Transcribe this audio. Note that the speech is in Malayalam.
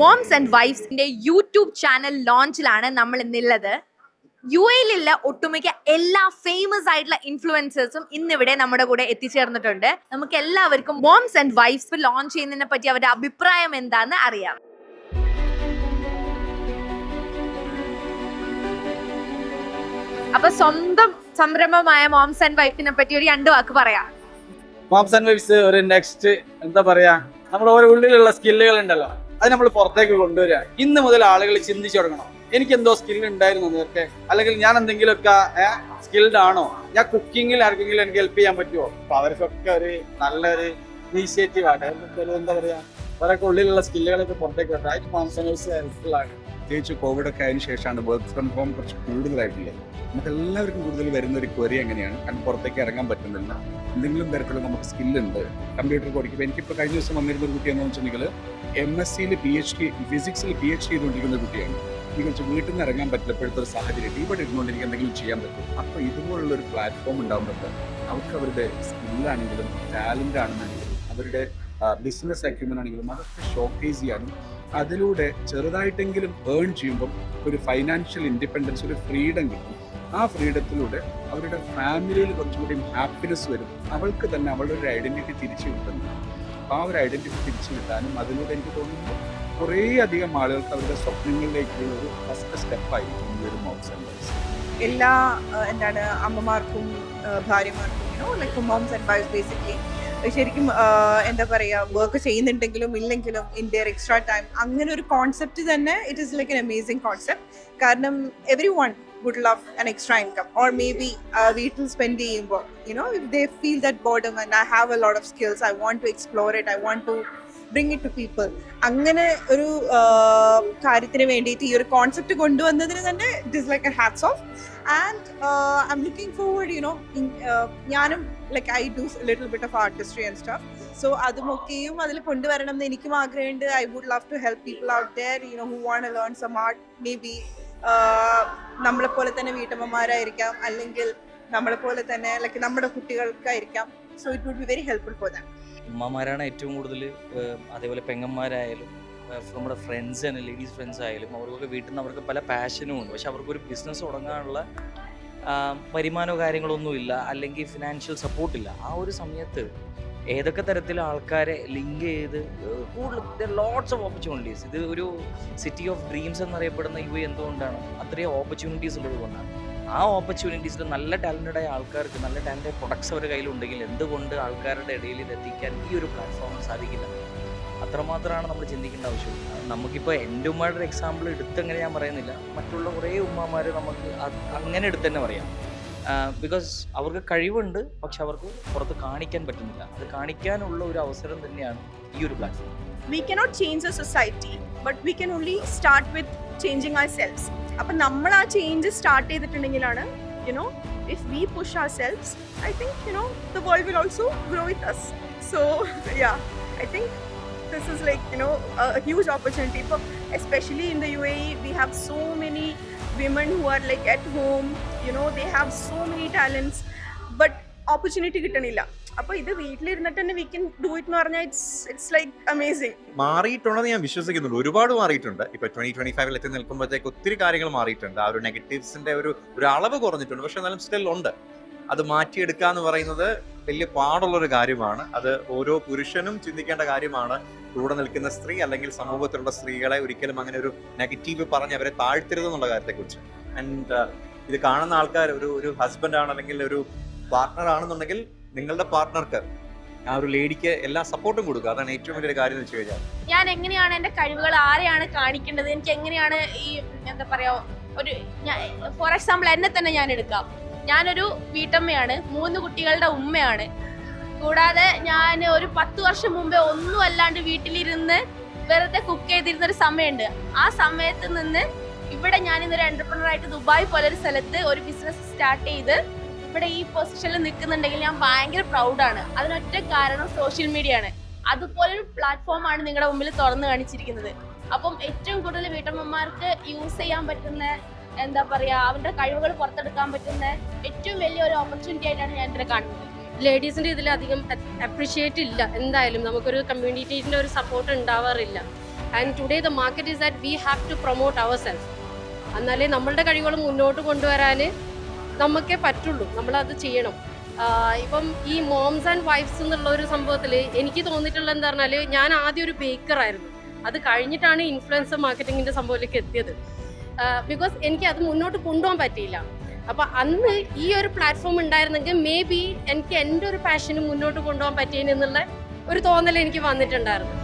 മോംസ് ആൻഡ് വൈഫ്സിന്റെ യൂട്യൂബ് ചാനൽ ലോഞ്ചിലാണ് നമ്മൾ ഇന്നുള്ളത്. യു എയിലുള്ള ഒട്ടുമിക്ക എല്ലാ ഫേമസ് ആയിട്ടുള്ള ഇൻഫ്ലുവൻസേഴ്സും ഇന്നിവിടെ നമ്മുടെ കൂടെ എത്തിച്ചേർന്നിട്ടുണ്ട്. നമുക്ക് എല്ലാവർക്കും മോംസ് ആൻഡ് വൈഫ്സ് ലോഞ്ച് ചെയ്യുന്നതിനെ പറ്റി അവരുടെ അഭിപ്രായം എന്താന്ന് അറിയാം. അപ്പൊ സ്വന്തം സംരംഭമായ മോംസ് ആൻഡ് വൈഫിനെ പറ്റി ഒരു 2 വാക്ക് പറയാം. മോംസ് ആൻഡ് വൈഫ്സ് ഒരു നെക്സ്റ്റ് എന്താ പറയാ, നമ്മുടെ ഓരോ ഉള്ളിലുള്ള സ്കില്ലുകൾ ഉണ്ടല്ലോ, അത് നമ്മൾ പുറത്തേക്ക് കൊണ്ടുവരിക. ഇന്ന് മുതൽ ആളുകൾ ചിന്തിച്ചു തുടങ്ങണം, എനിക്ക് എന്തോ സ്കിൽ ഉണ്ടായിരുന്നു നേരത്തെ, അല്ലെങ്കിൽ ഞാൻ എന്തെങ്കിലുമൊക്കെ സ്കിൽഡ് ആണോ, ഞാൻ കുക്കിങ്ങിൽ ആർക്കെങ്കിലും എനിക്ക് ഹെൽപ്പ് ചെയ്യാൻ പറ്റുമോ. അപ്പൊ അവർക്കൊക്കെ ഒരു നല്ലൊരു ഇനീഷ്യേറ്റീവ് ആണ്. എന്താ പറയാ, അവരൊക്കെ ഉള്ളിലുള്ള സ്കില്ലുകളൊക്കെ പുറത്തേക്ക് വരണം. അതിന് മോംസ് ആൻഡ് വൈഫ്സ് ഹെൽപ്ഫുൾ ആണ്. പ്രത്യേകിച്ച് കോവിഡ് ഒക്കെ ആയതിനു ശേഷമാണ് വർക്ക് ഫ്രം ഹോം കുറച്ച് കൂടുതലായിട്ടില്ലേ. നമുക്ക് എല്ലാവർക്കും കൂടുതൽ വരുന്ന ഒരു ക്വറി എങ്ങനെയാണ്, കാരണം പുറത്തേക്ക് ഇറങ്ങാൻ പറ്റുന്നില്ല, എന്തെങ്കിലും തരത്തിലുള്ള നമുക്ക് സ്കില്ലുണ്ട് കമ്പ്യൂട്ടർ പഠിക്കുമ്പോൾ. എനിക്കിപ്പോൾ കഴിഞ്ഞ ദിവസം വന്നിരുന്ന ഒരു കുട്ടി എന്ന് വെച്ചിട്ടുണ്ടെങ്കിൽ MSc PhD ഫിസിക്സിൽ PhD ചെയ്തുകൊണ്ടിരിക്കുന്ന ഒരു കുട്ടിയാണ്. എനിക്ക് വീട്ടിൽ നിന്ന് ഇറങ്ങാൻ പറ്റില്ലപ്പോഴത്തെ ഒരു സാഹചര്യം, ഇവിടെ ഇരുന്നുകൊണ്ട് എനിക്ക് എന്തെങ്കിലും ചെയ്യാൻ പറ്റും. അപ്പോൾ ഇതുപോലുള്ള ഒരു പ്ലാറ്റ്ഫോം ഉണ്ടാകുമ്പോൾ അവർക്ക് അവരുടെ സ്കില്ലാണെങ്കിലും ടാലൻ്റ് ആണെന്നുണ്ടെങ്കിലും അവരുടെ ബിസിനസ് അക്യൂമെന്റ് ആണെങ്കിലും അതൊക്കെ ഷോക്കേസ് ചെയ്യാനും അതിലൂടെ ചെറുതായിട്ടെങ്കിലും ഏൺ ചെയ്യുമ്പം ഒരു ഫൈനാൻഷ്യൽ ഇൻഡിപെൻഡൻസ്, ഒരു ഫ്രീഡം കിട്ടും. ആ ഫ്രീഡത്തിലൂടെ അവരുടെ ഫാമിലിയിൽ കുറച്ചുകൂടി ഹാപ്പിനെസ് വരും. അവൾക്ക് തന്നെ അവളുടെ ഒരു ഐഡന്റിറ്റി തിരിച്ചു കിട്ടുന്നു. ആ ഒരു ഐഡന്റിറ്റി തിരിച്ചു കിട്ടാനും അതിലൂടെ എനിക്ക് തോന്നുന്നു കുറേ അധികം ആളുകൾക്ക് അവരുടെ സ്വപ്നങ്ങളിലേക്കുള്ള ഒരു ഫസ്റ്റ് സ്റ്റെപ്പായിരിക്കും ഈ ഒരു മോംസ് ആൻഡ് വൈഫ്സ്. എല്ലാ അമ്മമാർക്കും ഭാര്യമാർക്കും like moms and wives basically ശരിക്കും എന്താ പറയുക, വർക്ക് ചെയ്യുന്നുണ്ടെങ്കിലും ഇല്ലെങ്കിലും ഇൻ ദിയർ എക്സ്ട്രാ ടൈം അങ്ങനെ ഒരു കോൺസെപ്റ്റ് തന്നെ it is like an amazing concept. കാരണം every one would love an extra income, or maybe വീട്ടിൽ സ്പെൻഡ് ചെയ്യുമ്പോൾ if they feel that boredom and I have a lot of skills, I want to explore it, I want to bring it to people. അങ്ങനെ ഒരു കാര്യത്തിന് വേണ്ടിയിട്ട് ഈ ഒരു കോൺസെപ്റ്റ് കൊണ്ടുവന്നതിന് തന്നെ it is like A hats off. And I'm looking forward, ഞാനും like I do a little bit of artistry and stuff, so അതുമൊക്കെയും അതിൽ കൊണ്ടുവരണം എന്ന് എനിക്കും ആഗ്രഹമുണ്ട്. I would love to help people out there who want to learn some art, maybe നമ്മളെപ്പോലെ തന്നെ വീട്ടമ്മമാരായിരിക്കാം, അല്ലെങ്കിൽ നമ്മളെപ്പോലെ തന്നെ ലൈക്ക് നമ്മുടെ കുട്ടികൾക്കായിരിക്കാം. So it would be very helpful for them. ഉമ്മമാരാണ് ഏറ്റവും കൂടുതൽ, അതേപോലെ പെങ്ങന്മാരായാലും നമ്മുടെ ഫ്രണ്ട്സ് തന്നെ, ലേഡീസ് ഫ്രണ്ട്സ് ആയാലും അവർക്കൊക്കെ വീട്ടിൽ നിന്ന് അവർക്ക് പല പാഷനും ഉണ്ട്. പക്ഷെ അവർക്കൊരു ബിസിനസ് തുടങ്ങാനുള്ള വരുമാനമോ കാര്യങ്ങളൊന്നുമില്ല, അല്ലെങ്കിൽ ഫിനാൻഷ്യൽ സപ്പോർട്ടില്ല. ആ ഒരു സമയത്ത് ഏതൊക്കെ തരത്തിൽ ആൾക്കാരെ ലിങ്ക് ചെയ്ത് കൂടുതൽ ലോട്ട്സ് ഓഫ് ഓപ്പർച്യൂണിറ്റീസ്, ഇത് ഒരു സിറ്റി ഓഫ് ഡ്രീംസ് എന്നറിയപ്പെടുന്ന UAE എന്തുകൊണ്ടാണ്, അത്രയും ഓപ്പർച്യൂണിറ്റീസ് ഉള്ളത് കൊണ്ടാണ്. ആ ഓപ്പർച്യൂണിറ്റീസിൽ നല്ല ടാലൻറ്റഡ് ആയ ആൾക്കാർക്ക് നല്ല ടാലൻറ്റഡ് പ്രൊഡക്ട്സ് അവരുടെ കയ്യിലുണ്ടെങ്കിൽ എന്തുകൊണ്ട് ആൾക്കാരുടെ ഇടയിൽ ഇത് എത്തിക്കാൻ ഈ ഒരു പ്ലാറ്റ്ഫോമിന് സാധിക്കില്ല? അത്രമാത്രമാണ് നമ്മൾ ചിന്തിക്കേണ്ട ആവശ്യം. നമുക്കിപ്പോൾ എൻ്റെ ഉമ്മയുടെ ഒരു എക്സാമ്പിൾ എടുത്തെങ്ങനെ ഞാൻ പറയുന്നില്ല, മറ്റുള്ള കുറേ ഉമ്മമാർ നമുക്ക് അങ്ങനെ എടുത്ത് തന്നെ പറയാം. ബിക്കോസ് അവർക്ക് കഴിവുണ്ട്, പക്ഷെ അവർക്ക് പുറത്ത് കാണിക്കാൻ പറ്റുന്നില്ല. അത് കാണിക്കാനുള്ള ഒരു അവസരം തന്നെയാണ് ഈ ഒരു platform. We cannot change the society, but we can only start with changing ourselves. അപ്പം നമ്മൾ ആ ചേഞ്ച് സ്റ്റാർട്ട് ചെയ്തിട്ടുണ്ടെങ്കിലാണ് if we push ourselves, I think the world will also grow with us. So yeah, I think this is like a huge opportunity for, especially in the UAE, we have so many women who are like at home, they have so many talents, but opportunity കിട്ടണില്ല. അപ്പോൾ ഇത് വീട്ടിലിരുന്നിട്ട് തന്നെ we can do it എന്ന് പറഞ്ഞാൽ it's like amazing. മാറിയിട്ടുണ്ടെന്ന് ഞാൻ വിശ്വസിക്കുന്നുണ്ട്, ഒരുപാട് മാറിയിട്ടുണ്ട്. ഇപ്പൊ 2025 എത്തി നിൽക്കുമ്പോഴത്തേക്ക് ഒത്തിരി കാര്യങ്ങൾ മാറിയിട്ടുണ്ട്. ആ ഒരു നെഗറ്റീവ്സിന്റെ ഒരു അളവ് കുറഞ്ഞിട്ടുണ്ട്, പക്ഷെ എന്നാലും സ്റ്റിൽ ഉണ്ട്. അത് മാറ്റിയെടുക്കുക എന്ന് പറയുന്നത് വലിയ പാടുള്ളൊരു കാര്യമാണ്. അത് ഓരോ പുരുഷനും ചിന്തിക്കേണ്ട കാര്യമാണ്. കൂടെ നിൽക്കുന്ന സ്ത്രീ അല്ലെങ്കിൽ സമൂഹത്തിലുള്ള സ്ത്രീകളെ ഒരിക്കലും അങ്ങനെ ഒരു നെഗറ്റീവ് പറഞ്ഞ് അവരെ താഴ്ത്തരുതെന്നുള്ള കാര്യത്തെക്കുറിച്ച്. ആൻഡ് ഇത് കാണുന്ന ആൾക്കാർ ഒരു ഹസ്ബൻഡ് ആണ് അല്ലെങ്കിൽ ഒരു പാർട്ട്ണർ ആണെന്നുണ്ടെങ്കിൽ നിങ്ങളുടെ പാർട്ട്ണർക്ക്, ആ ഒരു ലേഡിക്ക് എല്ലാ സപ്പോർട്ടും കൊടുക്കുക. അതാണ് ഏറ്റവും വലിയൊരു കാര്യം എന്ന് വെച്ച് കഴിഞ്ഞാൽ, ഞാൻ എങ്ങനെയാണ് എൻ്റെ കഴിവുകൾ ആരെയാണ് കാണിക്കേണ്ടത്, എനിക്ക് എങ്ങനെയാണ് ഈ എന്താ പറയാ, ഒരു ഫോർ എക്സാമ്പിൾ എന്നെ തന്നെ ഞാൻ എടുക്കാം. ഞാനൊരു വീട്ടമ്മയാണ്, 3 കുട്ടികളുടെ ഉമ്മയാണ്. കൂടാതെ ഞാൻ ഒരു 10 വർഷം മുമ്പേ ഒന്നും അല്ലാണ്ട് വീട്ടിലിരുന്ന് വെറുതെ കുക്ക് ചെയ്തിരുന്നൊരു സമയമുണ്ട്. ആ സമയത്ത് നിന്ന് ഇവിടെ ഞാൻ ഇന്നൊരു എന്റർപ്രണറായിട്ട് ദുബായ് പോലൊരു സ്ഥലത്ത് ഒരു ബിസിനസ് സ്റ്റാർട്ട് ചെയ്ത് ഇവിടെ ഈ പൊസിഷനിൽ നിൽക്കുന്നുണ്ടെങ്കിൽ ഞാൻ ഭയങ്കര പ്രൗഡാണ്. അതിനൊറ്റ കാരണം സോഷ്യൽ മീഡിയ ആണ്. അതുപോലൊരു പ്ലാറ്റ്ഫോമാണ് നിങ്ങളുടെ മുമ്പിൽ തുറന്നു കാണിച്ചിരിക്കുന്നത്. അപ്പം ഏറ്റവും കൂടുതൽ വീട്ടമ്മമാർക്ക് യൂസ് ചെയ്യാൻ പറ്റുന്ന, എന്താ പറയുക, അവരുടെ കഴിവുകൾ പുറത്തെടുക്കാൻ പറ്റുന്ന ഏറ്റവും വലിയൊരു ഓപ്പർച്യൂണിറ്റി ആയിട്ടാണ് ഞാൻ ഇതിനെ കാണുന്നത്. ലേഡീസിൻ്റെ ഇതിലധികം അപ്രിഷിയേറ്റ് ഇല്ല. എന്തായാലും നമുക്കൊരു കമ്മ്യൂണിറ്റീൻ്റെ ഒരു സപ്പോർട്ട് ഉണ്ടാവാറില്ല. And today the market is that we have to promote our self. എന്നാലേ നമ്മളുടെ കഴിവുകൾ മുന്നോട്ട് കൊണ്ടുവരാൻ നമുക്കേ പറ്റുള്ളൂ, നമ്മളത് ചെയ്യണം. ഇപ്പം ഈ മോംസ് ആൻഡ് വൈഫ്സ് എന്നുള്ള ഒരു സംഭവത്തിൽ എനിക്ക് തോന്നിയിട്ടുള്ളത് എന്താ പറഞ്ഞാൽ, ഞാൻ ആദ്യം ഒരു ബേക്കറായിരുന്നു, അത് കഴിഞ്ഞിട്ടാണ് ഇൻഫ്ലുവൻസർ മാർക്കറ്റിങ്ങിൻ്റെ സംഭവത്തിലേക്ക് എത്തിയത്. ബിക്കോസ് എനിക്ക് അത് മുന്നോട്ട് കൊണ്ടുപോകാൻ പറ്റിയില്ല. അപ്പോൾ അന്ന് ഈ ഒരു പ്ലാറ്റ്ഫോം ഉണ്ടായിരുന്നെങ്കിൽ മേ ബി എനിക്ക് എൻ്റെ ഒരു പാഷനും മുന്നോട്ട് കൊണ്ടുപോകാൻ പറ്റിയെന്നുള്ള ഒരു തോന്നൽ എനിക്ക് വന്നിട്ടുണ്ടായിരുന്നു.